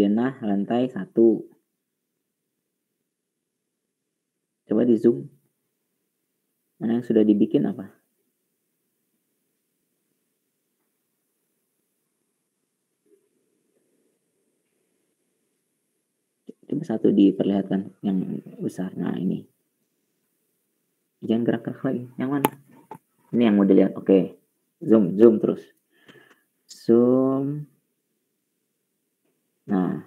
denah lantai 1. Coba di zoom. Mana yang sudah dibikin apa? Coba satu diperlihatkan yang besar. Nah ini. Jangan gerak-gerak lagi. Yang mana? Ini yang mau dilihat. Oke. Zoom terus. Zoom. Nah,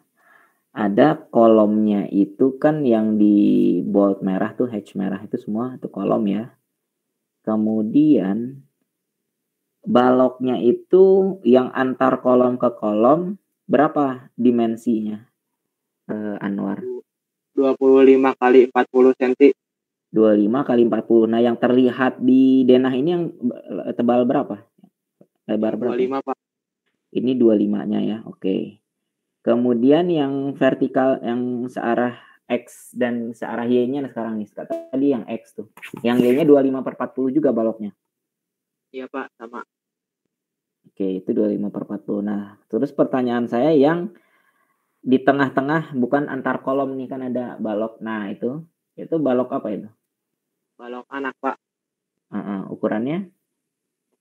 ada kolomnya itu kan yang di bold merah tuh, hatch merah itu semua itu kolom ya. Kemudian baloknya itu yang antar kolom ke kolom berapa dimensinya, Anwar? 25 kali 40 cm. 25 kali 40. Nah, yang terlihat di denah ini yang tebal berapa? Lebar berapa? 25, Pak. Ini 25-nya ya. Oke. Kemudian yang vertikal yang searah X dan searah Y-nya sekarang nih. Tadi yang X tuh. Yang Y-nya 25/40 juga baloknya. Iya, Pak, sama. Oke, itu 25/40. Nah, terus pertanyaan saya yang di tengah-tengah bukan antar kolom nih, kan ada balok. Nah, itu balok apa itu? Balok anak, Pak. Ukurannya?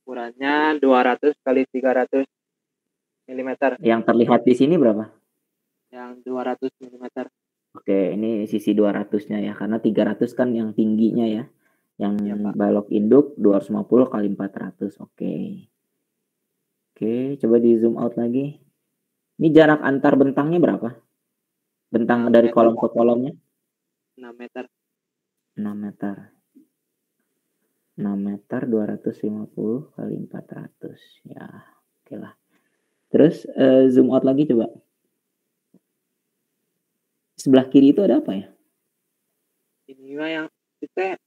Ukurannya 200 kali 300 mm. Yang terlihat di sini berapa? Yang 200 mm. Oke, ini sisi 200-nya ya, karena 300 kan yang tingginya ya. Yang Iya, Pak. balok induk 250 kali 400. Oke. Oke, coba di zoom out lagi. Ini jarak antar bentangnya berapa? Bentang dari meter, kolom ke kolomnya? 6 meter. 6 meter. 6 meter 250 kali 400. Ya, oke lah. Terus zoom out lagi coba. Sebelah kiri itu ada apa ya? Ini mah yang kita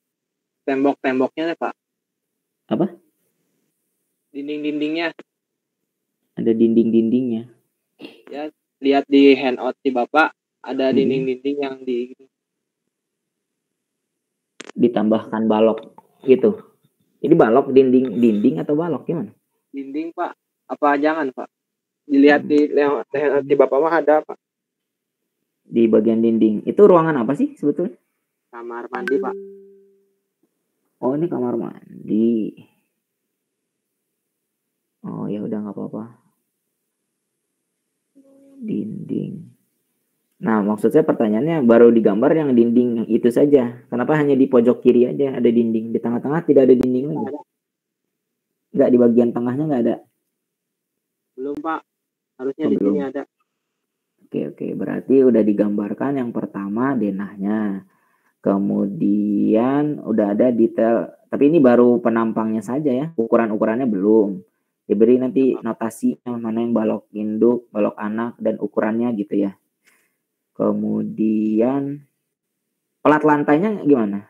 tembok-temboknya nih, Pak. Apa? Dinding-dindingnya. Ada dinding-dindingnya. Ya, lihat di handout si Bapak, ada dinding-dinding yang ditambahkan balok gitu. Jadi balok dinding atau balok gimana? Dinding, Pak. Apa jangan, Pak? Dilihat di handout si Bapak mah ada, Pak. Di bagian dinding. Itu ruangan apa sih sebetulnya? Kamar mandi, Pak. Oh, ini kamar mandi. Oh, ya udah nggak apa-apa. Dinding. Nah, maksud saya pertanyaannya baru digambar yang dinding yang itu saja. Kenapa hanya di pojok kiri aja ada dinding? Di tengah-tengah tidak ada dinding lagi? Nggak, di bagian tengahnya nggak ada? Belum, Pak. Harusnya di sini ada. Oke. Berarti udah digambarkan yang pertama denahnya. Kemudian udah ada detail. Tapi ini baru penampangnya saja ya. Ukuran-ukurannya belum. Diberi nanti notasinya mana yang balok induk, balok anak, dan ukurannya gitu ya. Kemudian plat lantainya gimana?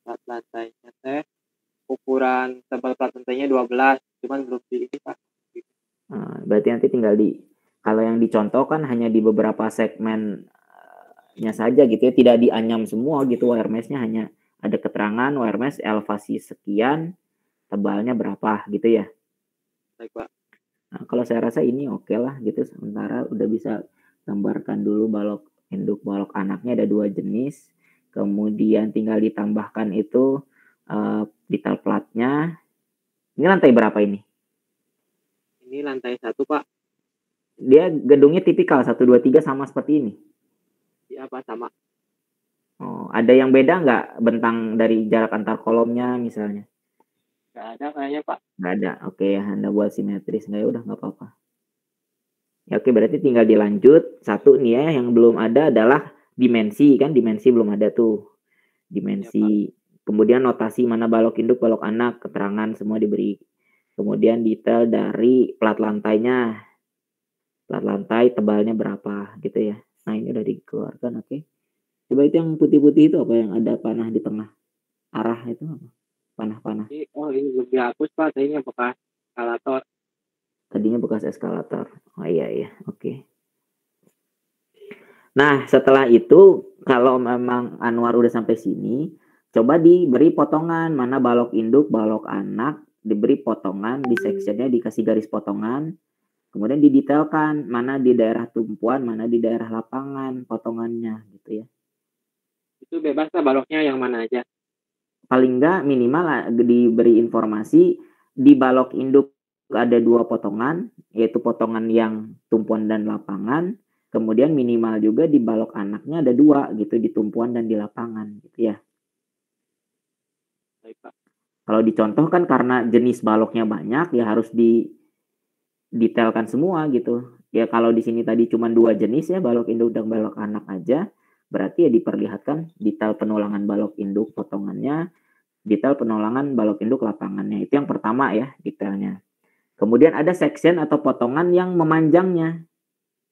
Plat lantainya teh ukuran tebal plat lantainya 12, cuman belum di ini, Pak. Nah, berarti nanti tinggal kalau yang dicontohkan hanya di beberapa segmennya saja gitu ya, tidak dianyam semua gitu wire mesh-nya, hanya ada keterangan wire mesh elevasi sekian, tebalnya berapa gitu ya. Baik, Pak. Nah, kalau saya rasa ini oke lah gitu, sementara udah bisa gambarkan dulu balok induk balok anaknya ada 2 jenis, kemudian tinggal ditambahkan itu detail platnya. Ini lantai berapa ini? Ini lantai 1, Pak. Dia gedungnya tipikal 1, 2, 3 sama seperti ini? Iya, Pak, sama. Oh, ada yang beda nggak bentang dari jarak antar kolomnya misalnya? Nggak ada kayaknya, Pak. Nggak ada. Oke, Anda buat simetris. Nggak, ya udah nggak apa-apa. Ya oke, berarti tinggal dilanjut. Satu nih ya, yang belum ada adalah dimensi. Kan dimensi belum ada tuh. Dimensi. Ya, kemudian notasi mana balok induk, balok anak, keterangan semua diberi. Kemudian detail dari plat lantainya. Plat lantai tebalnya berapa gitu ya. Nah, ini udah dikeluarkan, oke. Coba itu yang putih-putih itu apa, yang ada panah di tengah? Arah itu apa? Panah-panah. Oh, ini belum dihapus, Pak. Tadinya bekas eskalator. Tadinya bekas eskalator. Oh iya, oke. Nah, setelah itu kalau memang Anwar udah sampai sini, coba diberi potongan mana balok induk, balok anak, diberi potongan di sectionnya, dikasih garis potongan. Kemudian didetailkan mana di daerah tumpuan, mana di daerah lapangan potongannya gitu ya. Itu bebas lah baloknya yang mana aja. Paling enggak minimal diberi informasi di balok induk ada 2 potongan, yaitu potongan yang tumpuan dan lapangan. Kemudian minimal juga di balok anaknya ada 2 gitu, di tumpuan dan di lapangan gitu ya. Baik, Pak. Kalau dicontoh kan karena jenis baloknya banyak ya harus didetailkan semua gitu. Ya kalau di sini tadi cuma 2 jenis ya, balok induk dan balok anak aja, berarti ya diperlihatkan detail penolangan balok induk potongannya, detail penolangan balok induk lapangannya. Itu yang pertama ya, detailnya. Kemudian ada section atau potongan yang memanjangnya.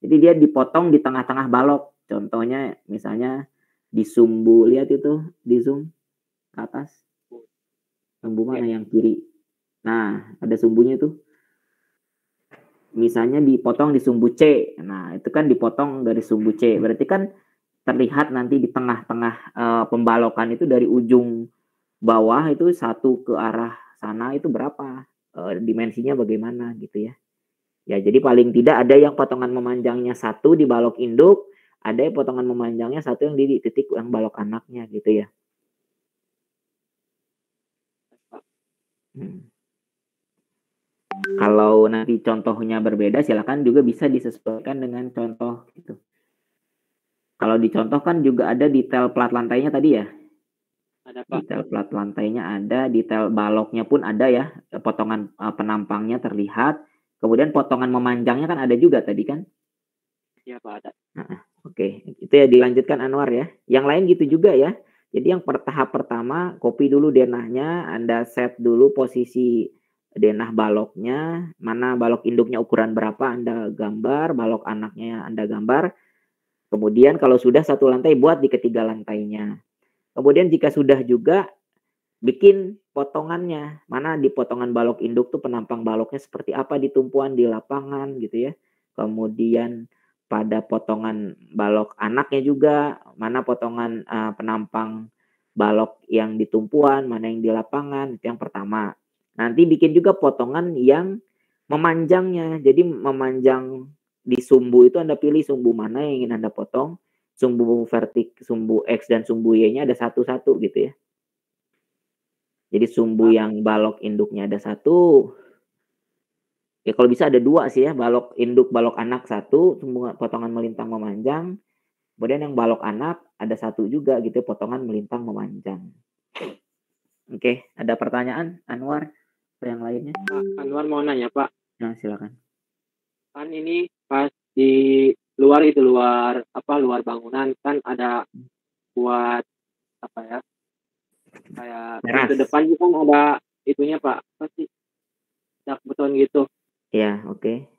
Jadi dia dipotong di tengah-tengah balok. Contohnya misalnya di sumbu, lihat itu di zoom ke atas. Sumbu mana yang kiri? Nah, ada sumbunya tuh. Misalnya dipotong di sumbu C. Nah, itu kan dipotong dari sumbu C. Berarti kan terlihat nanti di tengah-tengah pembalokan itu dari ujung bawah itu satu ke arah sana itu berapa? Dimensinya bagaimana gitu ya. Ya, jadi paling tidak ada yang potongan memanjangnya 1 di balok induk, ada yang potongan memanjangnya 1 yang di titik yang balok anaknya gitu ya. Kalau nanti contohnya berbeda silakan juga bisa disesuaikan dengan contoh gitu. Kalau dicontohkan juga ada detail plat lantainya tadi ya. Ada, Pak. Detail plat lantainya ada, detail baloknya pun ada ya, potongan penampangnya terlihat. Kemudian potongan memanjangnya kan ada juga tadi kan? Iya, Pak, ada. Oke, itu ya dilanjutkan Anwar ya. Yang lain gitu juga ya. Jadi yang tahap pertama, copy dulu denahnya, Anda set dulu posisi denah baloknya, mana balok induknya ukuran berapa Anda gambar, balok anaknya Anda gambar. Kemudian kalau sudah 1 lantai buat di ketiga lantainya. Kemudian jika sudah juga bikin potongannya, mana di potongan balok induk tuh penampang baloknya seperti apa di tumpuan, di lapangan gitu ya. Kemudian pada potongan balok anaknya juga, mana potongan penampang balok yang di tumpuan, mana yang di lapangan, itu yang pertama. Nanti bikin juga potongan yang memanjangnya. Jadi memanjang di sumbu itu Anda pilih sumbu mana yang ingin Anda potong. Sumbu sumbu X dan sumbu Y-nya ada satu-satu gitu ya. Jadi sumbu yang balok induknya ada 1. Ya kalau bisa ada 2 sih ya, balok induk, balok anak 1, semua potongan melintang memanjang. Kemudian yang balok anak ada 1 juga gitu, potongan melintang memanjang. Oke, ada pertanyaan Anwar atau yang lainnya? Pak, Anwar mau nanya, Pak. Nah, silakan. Kan ini pas di luar itu, luar bangunan kan ada buat apa ya? Kayak pintu depan itu kan ada itunya, Pak. Apa sih? Dak beton gitu. Ya, oke.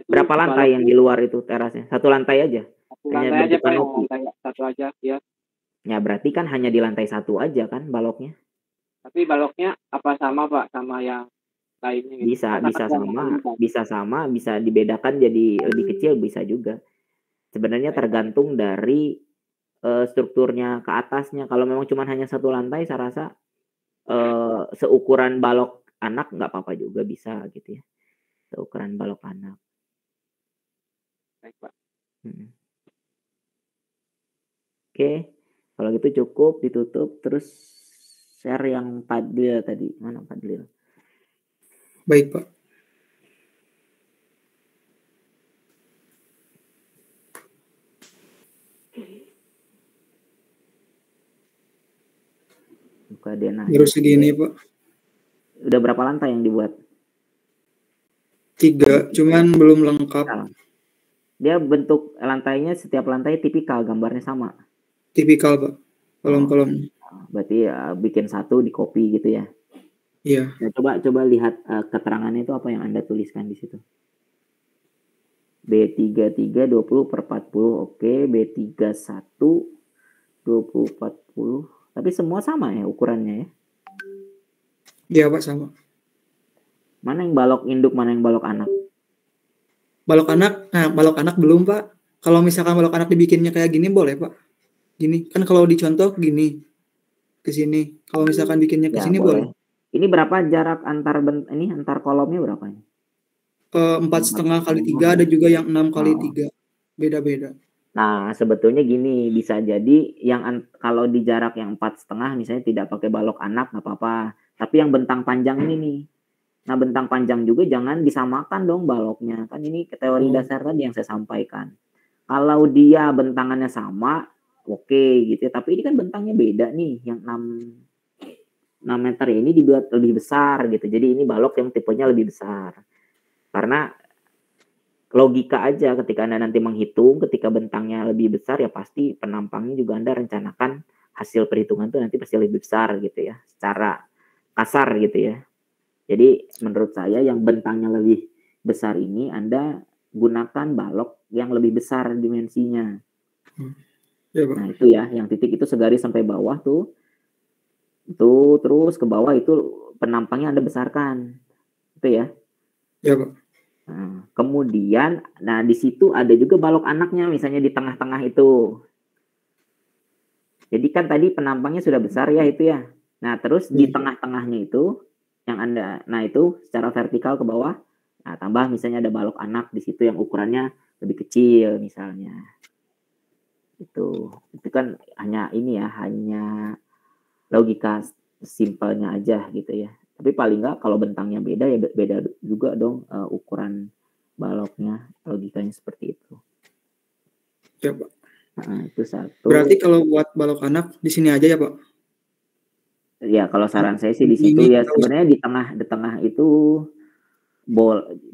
Berapa lantai yang di luar itu terasnya? 1 lantai aja? 1 lantai aja, Pak, lantai 1 aja, ya. Ya, berarti kan hanya di lantai 1 aja kan baloknya? Tapi baloknya apa sama, Pak, sama yang lainnya gitu? Bisa sama, bisa dibedakan jadi lebih kecil bisa juga. Sebenarnya tergantung dari strukturnya ke atasnya. Kalau memang cuma hanya 1 lantai saya rasa seukuran balok anak nggak apa-apa juga bisa gitu ya. Seukuran balok anak. Baik, Pak. Oke, kalau gitu cukup ditutup terus share yang Fadlil tadi. Mana Fadlil? Baik, Pak. Buka denah. Baru segini, Pak. Udah berapa lantai yang dibuat? 3, cuman belum lengkap. Dia bentuk lantainya, setiap lantai tipikal, gambarnya sama? Tipikal, Pak. Kolom-kolom. Berarti ya bikin 1 di copy gitu ya? Iya. Nah, coba lihat keterangannya itu apa yang Anda tuliskan di situ. B33 20/40, oke. B31 20/40. Tapi semua sama ya ukurannya ya? Iya, Pak, sama. Mana yang balok induk, mana yang balok anak? Balok anak belum, Pak. Kalau misalkan balok anak dibikinnya kayak gini boleh, Pak. Gini, kan kalau dicontoh gini ke sini. Kalau misalkan bikinnya ke sini boleh. Ini berapa jarak antar kolomnya berapa ini? 4,5 kali 3, ada juga yang 6 kali 3. Beda-beda. Nah, sebetulnya gini, bisa jadi yang kalau di jarak yang 4,5 misalnya tidak pakai balok anak nggak apa-apa. Tapi yang bentang panjang ini nih. Nah, bentang panjang juga jangan disamakan dong baloknya. Kan ini teori dasar tadi yang saya sampaikan. Kalau dia bentangannya sama, oke gitu ya. Tapi ini kan bentangnya beda nih. Yang 6 meter ini dibuat lebih besar gitu. Jadi ini balok yang tipenya lebih besar. Karena logika aja ketika Anda nanti menghitung, ketika bentangnya lebih besar ya pasti penampangnya juga Anda rencanakan hasil perhitungan itu nanti pasti lebih besar gitu ya. Secara kasar gitu ya. Jadi menurut saya yang bentangnya lebih besar ini Anda gunakan balok yang lebih besar dimensinya. Ya, Pak. Nah itu ya, yang titik itu segaris sampai bawah tuh. Itu terus ke bawah itu penampangnya Anda besarkan. Itu ya. Ya, Pak. Nah, kemudian, nah di situ ada juga balok anaknya misalnya di tengah-tengah itu. Jadi kan tadi penampangnya sudah besar ya itu ya. Nah terus di tengah-tengahnya itu yang Anda, nah itu secara vertikal ke bawah, nah tambah misalnya ada balok anak di situ yang ukurannya lebih kecil misalnya. Itu kan hanya ini ya, hanya logika simpelnya aja gitu ya. Tapi paling nggak kalau bentangnya beda ya beda juga dong ukuran baloknya, logikanya seperti itu. Ya, Pak. Nah, itu satu. Berarti kalau buat balok anak di sini aja ya, Pak? Ya kalau saran saya sih di situ ya sebenarnya di tengah itu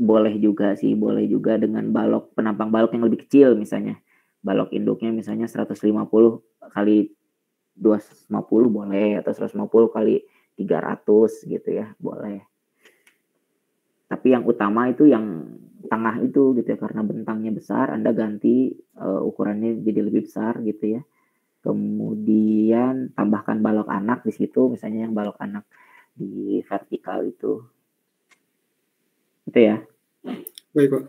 boleh juga sih, boleh juga dengan balok penampang balok yang lebih kecil misalnya. Balok induknya misalnya 150 kali 250 boleh atau 150 kali 300 gitu ya, boleh. Tapi yang utama itu yang tengah itu gitu ya, karena bentangnya besar Anda ganti ukurannya jadi lebih besar gitu ya. Kemudian tambahkan balok anak di situ, misalnya yang balok anak di vertikal itu ya. Baik, Pak.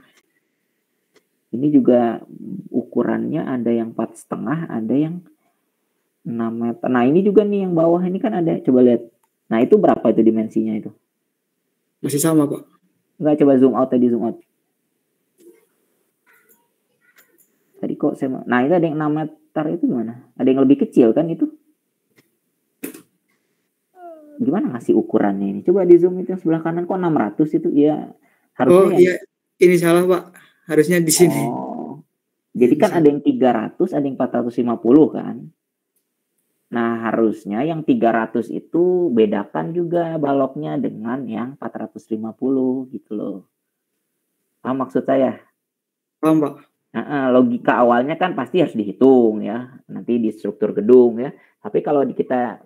Ini juga ukurannya ada yang 4,5, ada yang 6 meter. Nah ini juga nih yang bawah ini kan ada, coba lihat. Nah itu berapa itu dimensinya itu? Masih sama, Pak. Enggak, coba zoom out tadi, zoom out. Tadi kok saya, nah itu ada yang 6 meter itu gimana? Ada yang lebih kecil kan itu? Gimana ngasih ukurannya ini? Coba di zoom itu yang sebelah kanan kok 600 itu ya harusnya. Oh iya, ini salah Pak. Harusnya di sini. Oh, jadi kan ada yang 300, ada yang 450 kan? Nah harusnya yang 300 itu bedakan juga baloknya dengan yang 450 gitu loh. Paham maksud saya? Paham, Pak. Nah, logika awalnya kan pasti harus dihitung ya, nanti di struktur gedung ya. Tapi kalau kita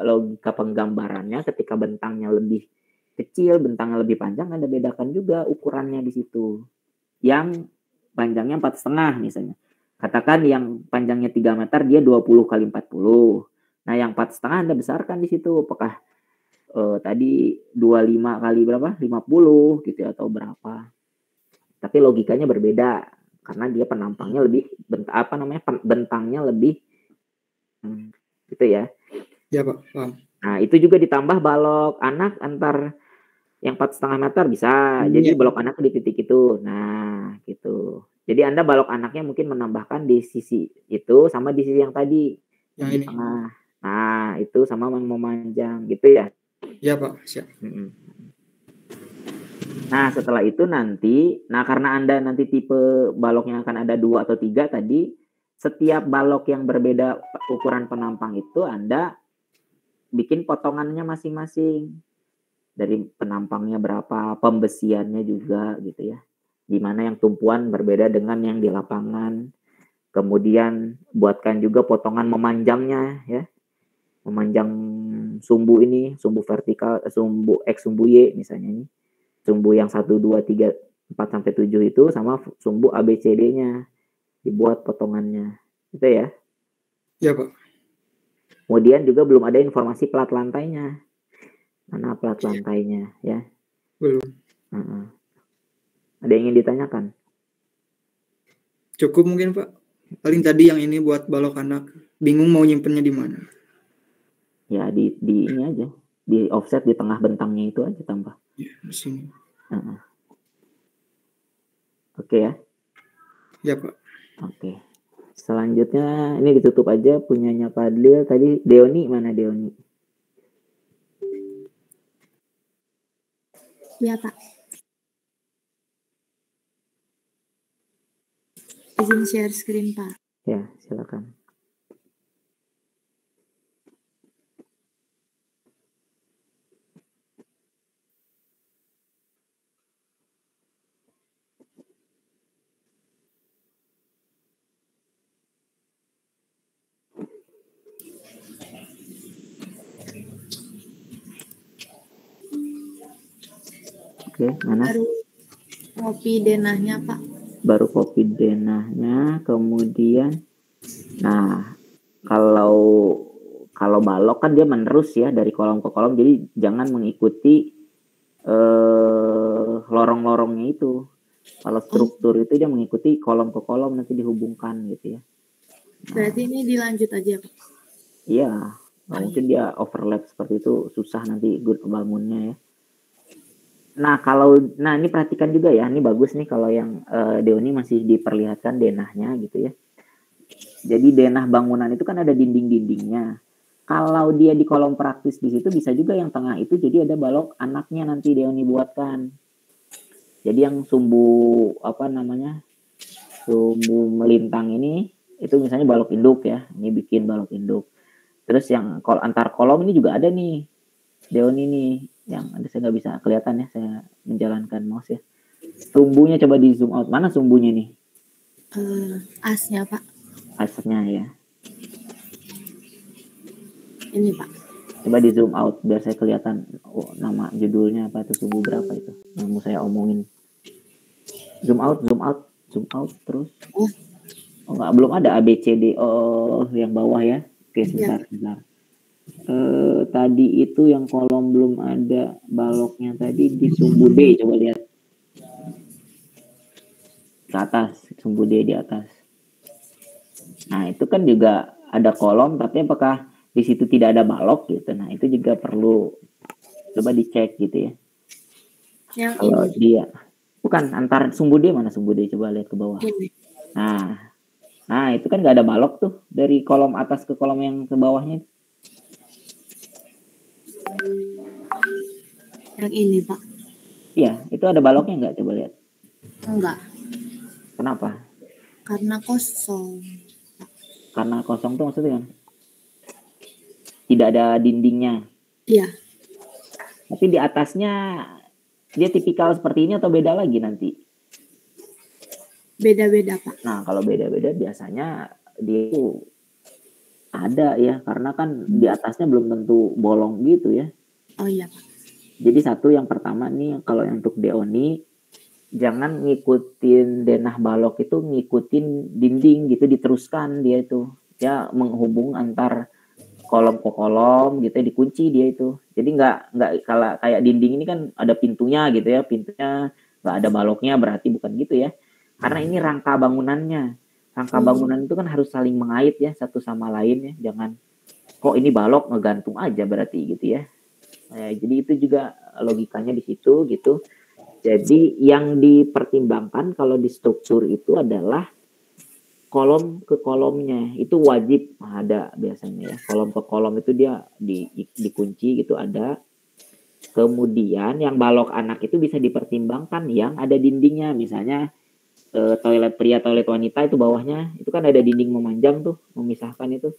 logika penggambarannya ketika bentangnya lebih kecil, bentangnya lebih panjang, Anda bedakan juga ukurannya di situ. Yang panjangnya 4,5 misalnya. Katakan yang panjangnya 3 meter dia 20 kali 40. Nah, yang 4,5 Anda besarkan di situ. Apakah tadi 25 kali berapa? 50 gitu ya, atau berapa? Tapi logikanya berbeda karena dia penampangnya lebih bentangnya lebih gitu ya. Ya, Pak, paham. Nah, itu juga ditambah balok anak antar yang 4,5 meter bisa. Jadi balok anak di titik itu. Nah, gitu. Jadi Anda balok anaknya mungkin menambahkan di sisi itu sama di sisi yang tadi. Yang di ini. Tengah. Nah, itu sama memanjang gitu ya. Ya, Pak, siap. Nah, setelah itu nanti, karena Anda nanti tipe baloknya akan ada 2 atau 3 tadi, setiap balok yang berbeda ukuran penampang itu Anda bikin potongannya masing-masing. Dari penampangnya berapa, pembesiannya juga gitu ya. Dimana yang tumpuan berbeda dengan yang di lapangan. Kemudian buatkan juga potongan memanjangnya ya. Memanjang sumbu ini, sumbu vertikal, sumbu X, sumbu Y misalnya ini. Sumbu yang 1, 2, 3, 4 sampai 7 itu sama sumbu ABCD-nya. Dibuat potongannya. Gitu ya. Ya, Pak. Kemudian juga belum ada informasi plat lantainya. Mana plat lantainya ya? Belum. Ada yang ingin ditanyakan? Cukup mungkin, Pak. Paling tadi yang ini buat balok anak. Bingung mau nyimpennya di mana. Ya di ini aja. Di offset di tengah bentangnya itu aja tambah. Ya, di sini. Oke ya. Ya Pak. Oke. Selanjutnya ini ditutup aja punyanya Fadlil. Tadi Deoni mana Deoni? Iya Pak. Izin share screen Pak. Ya, silakan. Oke, mana? Baru kopi denahnya Pak. Baru kopi denahnya, kemudian nah kalau balok kan dia menerus ya dari kolom ke kolom, jadi jangan mengikuti lorong-lorongnya itu. Kalau struktur itu dia mengikuti kolom ke kolom nanti dihubungkan gitu ya. Berarti ini dilanjut aja Pak. Iya, mungkin dia overlap seperti itu susah nanti bangunnya ya. Nah ini perhatikan juga ya, ini bagus nih kalau yang Deoni masih diperlihatkan denahnya gitu ya. Jadi denah bangunan itu kan ada dinding-dindingnya. Kalau dia di kolom praktis di situ bisa juga yang tengah itu jadi ada balok anaknya nanti Deoni buatkan. Jadi yang sumbu sumbu melintang ini itu misalnya balok induk ya, ini bikin balok induk. Terus yang antar kolom ini juga ada nih Deoni nih, yang ada saya nggak bisa kelihatan ya, saya menjalankan mouse ya. Sumbunya coba di zoom out, mana sumbunya nih? Asnya Pak. Asnya ya. Ini Pak. Coba di zoom out biar saya kelihatan nama judulnya apa itu, sumbu berapa itu yang mau saya omongin. Zoom out terus. Oh enggak, belum ada ABCD. Oh yang bawah ya. Oke sebentar. Tadi itu yang kolom belum ada baloknya tadi di sumbu D, coba lihat ke atas, sumbu D di atas. Nah itu kan juga ada kolom, tapi apakah di situ tidak ada balok gitu? Nah itu juga perlu coba dicek gitu ya. Yang kalau ini. Dia bukan antar sumbu D, mana sumbu D, coba lihat ke bawah. Ini. Nah itu kan nggak ada balok tuh dari kolom atas ke kolom yang ke bawahnya. Yang ini Pak. Iya, itu ada baloknya nggak? Coba lihat. Enggak. Kenapa? Karena kosong. Karena kosong tuh maksudnya kan? Tidak ada dindingnya. Iya. Tapi di atasnya dia tipikal seperti ini atau beda lagi nanti? Beda-beda Pak. Nah kalau beda-beda biasanya dia itu ada ya, karena kan di atasnya belum tentu bolong gitu ya. Oh iya Pak. Jadi satu yang pertama nih, kalau untuk Deoni jangan ngikutin denah balok itu ngikutin dinding gitu, diteruskan dia itu. Dia menghubung antar kolom ke kolom gitu, dikunci dia itu. Jadi nggak kalau kayak dinding ini kan ada pintunya gitu ya, pintunya nggak ada baloknya berarti bukan gitu ya. Karena ini rangka bangunannya. Rangka bangunan itu kan harus saling mengait ya satu sama lain ya. Jangan kok ini balok ngegantung aja berarti gitu ya. Nah, jadi itu juga logikanya di situ gitu. Jadi yang dipertimbangkan kalau di struktur itu adalah kolom ke kolomnya itu wajib ada biasanya ya. Kolom ke kolom itu dia dikunci gitu ada. Kemudian yang balok anak itu bisa dipertimbangkan yang ada dindingnya, misalnya toilet pria, toilet wanita itu bawahnya itu kan ada dinding memanjang tuh memisahkan itu.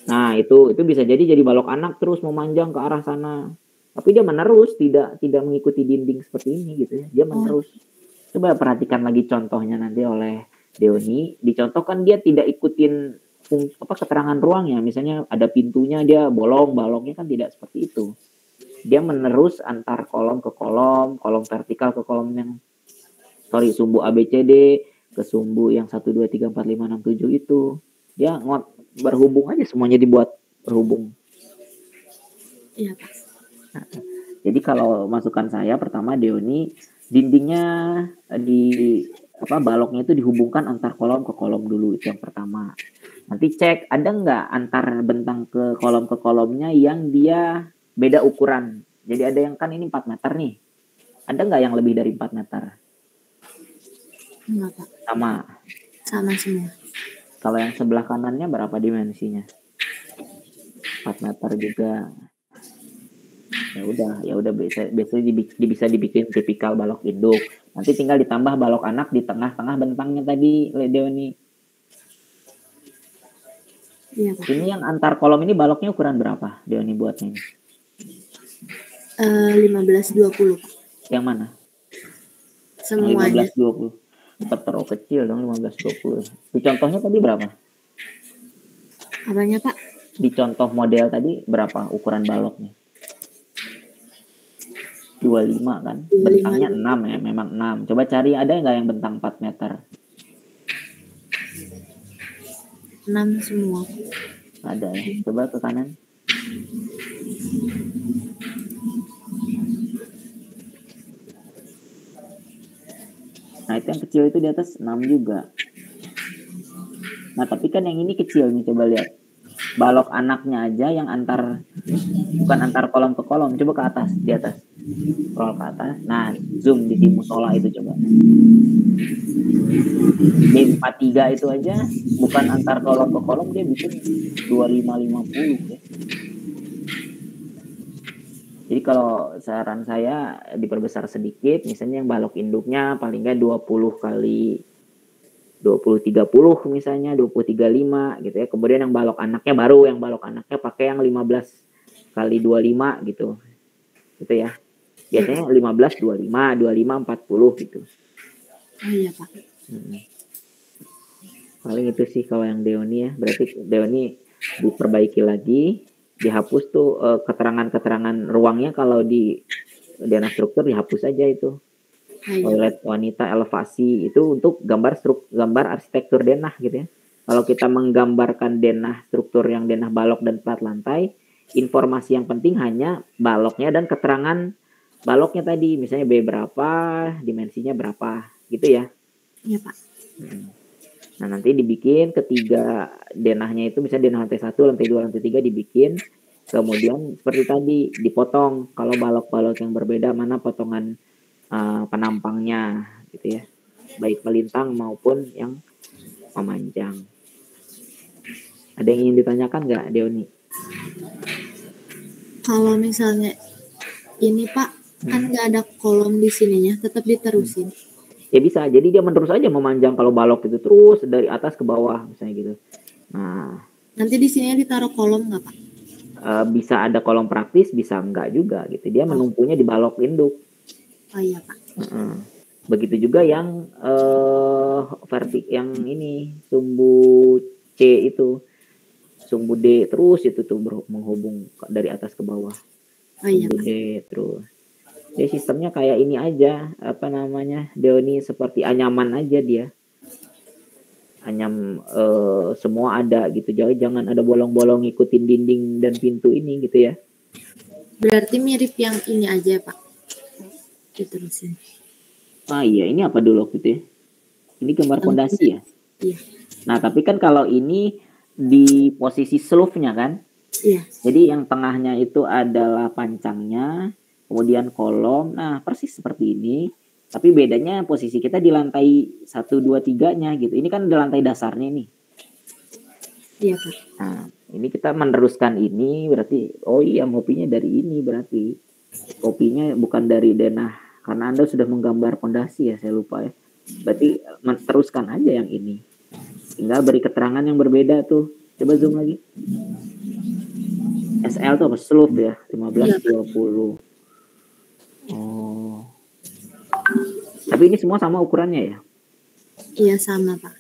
Nah itu bisa jadi balok anak terus memanjang ke arah sana. Tapi dia menerus tidak mengikuti dinding seperti ini gitu ya. Dia menerus. Coba perhatikan lagi contohnya nanti oleh Deoni. Dicontohkan dia tidak ikutin keterangan ruangnya. Misalnya ada pintunya dia bolong, baloknya kan tidak seperti itu. Dia menerus antar kolom ke kolom vertikal ke kolom yang sumbu ABCD ke sumbu yang 1 2 3 4 5 6 7 itu. Dia berhubung aja, semuanya dibuat berhubung. Iya Pak. Nah, jadi kalau masukan saya pertama Deoni dindingnya baloknya itu dihubungkan antar kolom ke kolom dulu, itu yang pertama. Nanti cek ada nggak antar bentang ke kolomnya yang dia beda ukuran. Jadi ada yang kan ini 4 meter nih. Ada nggak yang lebih dari 4 meter? Enggak, Pak. Sama. Sama semua. Kalau yang sebelah kanannya berapa dimensinya? 4 meter juga. Ya udah biasanya bisa dibikin tipikal balok induk. Nanti tinggal ditambah balok anak di tengah-tengah bentangnya tadi, Deoni. Iya, Pak. Ini yang antar kolom ini baloknya ukuran berapa, Deoni buatnya ini? 15-20, Pak. Yang mana? Semuanya. 15-20. Tetap terlalu kecil dong 15-20. Di contohnya tadi berapa? Apanya, Pak? Di contoh model tadi berapa ukuran baloknya? 25 kan? 25. Bentangnya 6 ya, memang 6. Coba cari ada nggak yang bentang 4 meter? 6 semua. Ada ya. Coba ke kanan. Nah itu yang kecil itu di atas 6 juga. Nah tapi kan yang ini kecil nih, coba lihat. Balok anaknya aja yang bukan antar kolom ke kolom. Coba ke atas, di atas. Scroll ke atas. Nah zoom di musola itu coba. D43 itu aja bukan antar kolom ke kolom, dia bikin 2550 ya. Jadi kalau saran saya diperbesar sedikit, misalnya yang balok induknya paling nggak 20 kali 20-30 misalnya, 20-35 gitu ya. Kemudian yang balok anaknya pakai yang 15 kali 25 gitu. Gitu ya. Biasanya 15-25, 25-40 gitu. Oh iya, Pak. Paling itu sih kalau yang Deoni ya. Berarti Deoni diperbaiki lagi, dihapus tuh keterangan-keterangan ruangnya. Kalau di denah struktur dihapus aja itu. Toilet wanita elevasi itu untuk gambar arsitektur denah gitu ya. Kalau kita menggambarkan denah struktur yang denah balok dan plat lantai, informasi yang penting hanya baloknya dan keterangan baloknya tadi, misalnya B berapa, dimensinya berapa gitu ya. Iya, Pak. Nah nanti dibikin ketiga denahnya itu, misalnya denah lantai 1, lantai 2, lantai 3 dibikin. Kemudian seperti tadi dipotong, kalau balok-balok yang berbeda mana potongan penampangnya gitu ya, baik melintang maupun yang memanjang. Ada yang ingin ditanyakan nggak, Deoni? Kalau misalnya ini, Pak, kan nggak ada kolom di sininya, tetap diterusin. Ya bisa, jadi dia menerus aja memanjang kalau balok itu terus dari atas ke bawah misalnya gitu. Nah, nanti di sini ditaruh kolom nggak, Pak? Bisa ada kolom praktis, bisa enggak juga gitu. Dia menumpunya di balok induk. Oh iya, Pak. Begitu juga yang yang ini sumbu C itu, sumbu D terus itu tuh menghubung dari atas ke bawah. Oh iya, sumbu Pak. D terus. Jadi sistemnya kayak ini aja, apa namanya, Deoni, seperti anyaman aja dia. Anyam semua ada gitu. Jangan ada bolong-bolong ngikutin dinding dan pintu ini gitu ya. Berarti mirip yang ini aja, Pak. Diterusin. Ah iya, ini apa dulu gitu ya? Ini gambar fondasi ya? Iya. Nah, tapi kan kalau ini di posisi slope-nya kan? Iya. Jadi yang tengahnya itu adalah pancangnya, kemudian kolom. Nah, persis seperti ini. Tapi bedanya posisi kita di lantai 1, 2, 3-nya gitu. Ini kan di lantai dasarnya nih. Iya, Pak. Nah, ini kita meneruskan ini berarti, oh iya, ngopinya dari ini berarti. Kopinya bukan dari denah, karena Anda sudah menggambar fondasi ya, saya lupa ya. Berarti meneruskan aja yang ini. Tinggal beri keterangan yang berbeda tuh. Coba zoom lagi. SL tuh apa? Slope ya, 15-20. Oh. Tapi ini semua sama ukurannya ya? Iya, sama, Pak.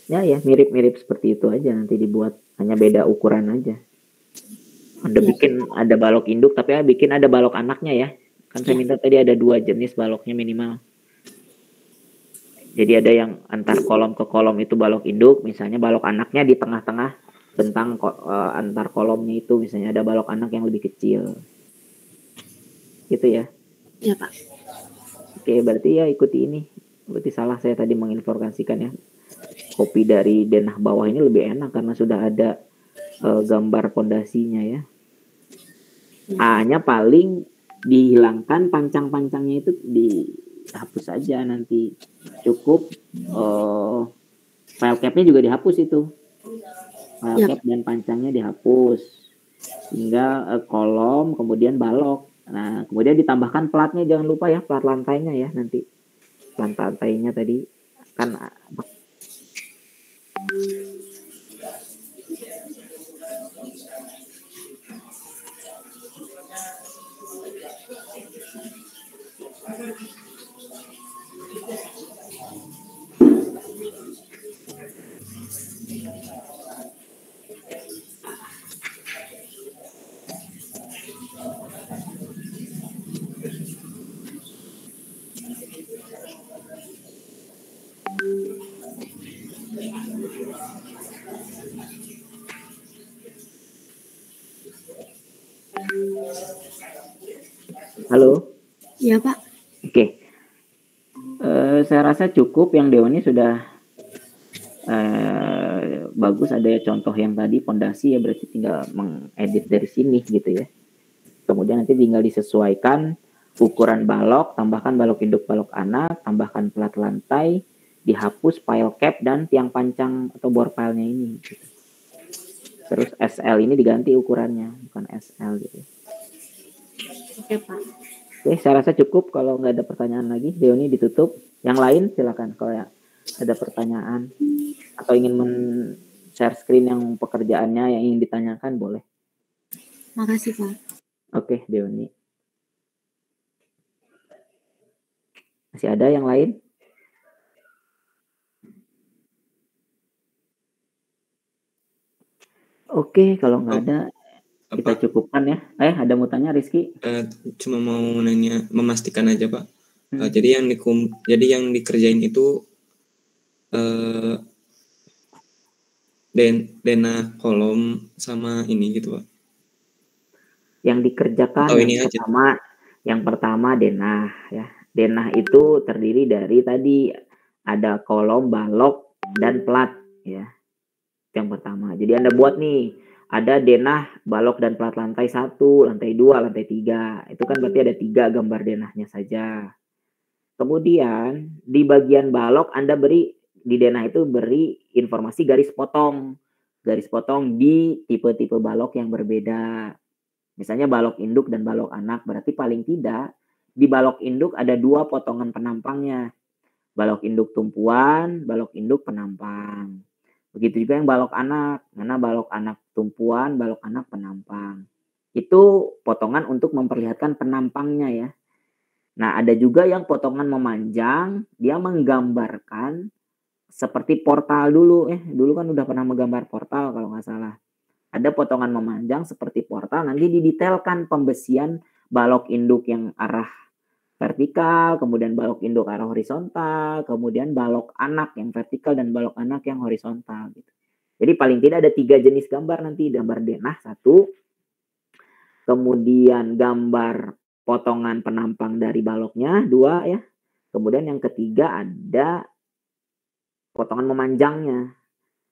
Ya, mirip-mirip seperti itu aja, nanti dibuat, hanya beda ukuran aja. Anda bikin ada balok induk, tapi bikin ada balok anaknya ya. Kan saya minta tadi ada 2 jenis baloknya minimal. Jadi ada yang antar kolom ke kolom itu balok induk, misalnya balok anaknya di tengah-tengah bentang antar kolomnya itu, misalnya ada balok anak yang lebih kecil. Gitu ya. Iya, Pak. Oke, berarti ya ikuti ini. Berarti salah saya tadi menginformasikan ya. Kopi dari denah bawah ini lebih enak karena sudah ada gambar fondasinya ya. A-nya paling dihilangkan, pancang-pancangnya itu hapus saja nanti. Cukup file cap-nya juga dihapus itu. File Yap. cap dan pancangnya dihapus. Tinggal kolom, kemudian balok. Nah, kemudian ditambahkan platnya, jangan lupa ya, plat lantainya ya nanti. Plat lantainya tadi kan halo. Iya Pak. Oke. Saya rasa cukup yang Deoni sudah bagus. Ada contoh yang tadi pondasi ya, berarti tinggal mengedit dari sini gitu ya. Kemudian nanti tinggal disesuaikan ukuran balok, tambahkan balok induk, balok anak, tambahkan plat lantai, dihapus file cap dan tiang pancang atau bore filenya ini. Gitu. Terus SL ini diganti ukurannya, bukan SL gitu. Oke Pak. Oke, saya rasa cukup. Kalau nggak ada pertanyaan lagi, Deoni ditutup. Yang lain silakan kalau ya ada pertanyaan atau ingin share screen yang pekerjaannya yang ingin ditanyakan boleh. Makasih Pak. Oke, Deoni. Masih ada yang lain? Oke, kalau nggak ada kita cukupkan ya. Ada mau tanya Rizky? Cuma mau nanya, memastikan aja Pak. Jadi yang dikerjain itu denah kolom sama ini gitu Pak. Yang dikerjakan Atau ini aja. Yang pertama denah ya. Denah itu terdiri dari tadi ada kolom, balok, dan plat ya. Yang pertama. Jadi Anda buat nih, ada denah, balok, dan plat lantai 1, lantai 2, lantai 3. Itu kan berarti ada 3 gambar denahnya saja. Kemudian di bagian balok Anda di denah itu beri informasi garis potong. Garis potong di tipe-tipe balok yang berbeda. Misalnya balok induk dan balok anak, berarti paling tidak di balok induk ada 2 potongan penampangnya. Balok induk tumpuan, balok induk penampang. Begitu juga yang balok anak, karena balok anak tumpuan, balok anak penampang. Itu potongan untuk memperlihatkan penampangnya ya. Nah, ada juga yang potongan memanjang, dia menggambarkan seperti portal dulu. Dulu kan udah pernah menggambar portal kalau nggak salah. Ada potongan memanjang seperti portal, nanti didetailkan pembesian balok induk yang arah vertikal, kemudian balok induk arah horizontal, kemudian balok anak yang vertikal dan balok anak yang horizontal gitu. Jadi paling tidak ada 3 jenis gambar nanti, gambar denah 1, kemudian gambar potongan penampang dari baloknya 2 ya. Kemudian yang ketiga ada potongan memanjangnya.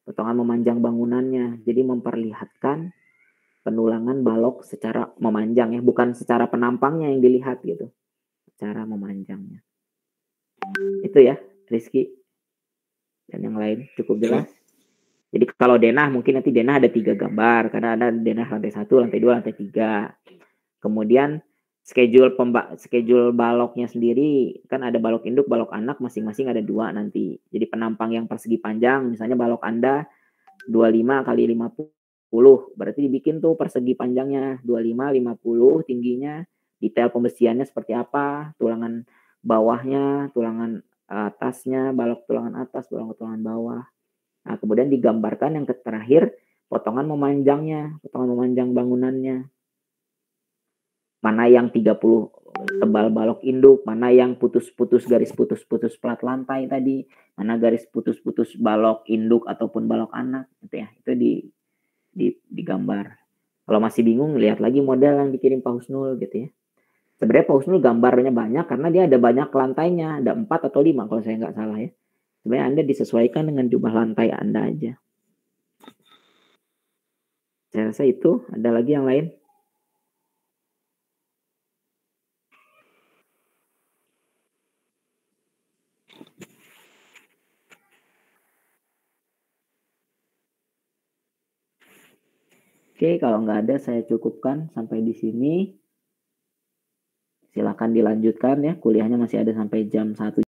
Potongan memanjang bangunannya. Jadi memperlihatkan penulangan balok secara memanjang ya, bukan secara penampangnya yang dilihat gitu. Cara memanjangnya. Itu ya, Rizky. Dan yang lain cukup jelas. Jadi kalau denah mungkin nanti denah ada 3 gambar karena ada denah lantai 1, lantai 2, lantai 3. Kemudian schedule baloknya sendiri kan ada balok induk, balok anak masing-masing ada 2 nanti. Jadi penampang yang persegi panjang, misalnya balok Anda 25 kali 50, berarti dibikin tuh persegi panjangnya 25, 50 tingginya, detail pembesiannya seperti apa, tulangan bawahnya, tulangan atasnya, balok tulangan atas, balok tulangan bawah. Nah, kemudian digambarkan yang terakhir potongan memanjangnya, potongan memanjang bangunannya. Mana yang 30 tebal balok induk, mana yang putus-putus garis putus-putus plat lantai tadi, mana garis putus-putus balok induk ataupun balok anak gitu ya. Itu digambar. Kalau masih bingung lihat lagi model yang dikirim Pak Husnul gitu ya. Sebenarnya Pak Husnul gambarnya banyak karena dia ada banyak lantainya, ada 4 atau 5 kalau saya nggak salah ya. Sebenarnya Anda disesuaikan dengan jumlah lantai Anda aja. Saya rasa itu. Ada lagi yang lain? Oke, kalau nggak ada saya cukupkan sampai di sini. Silakan dilanjutkan ya, kuliahnya masih ada sampai jam 1.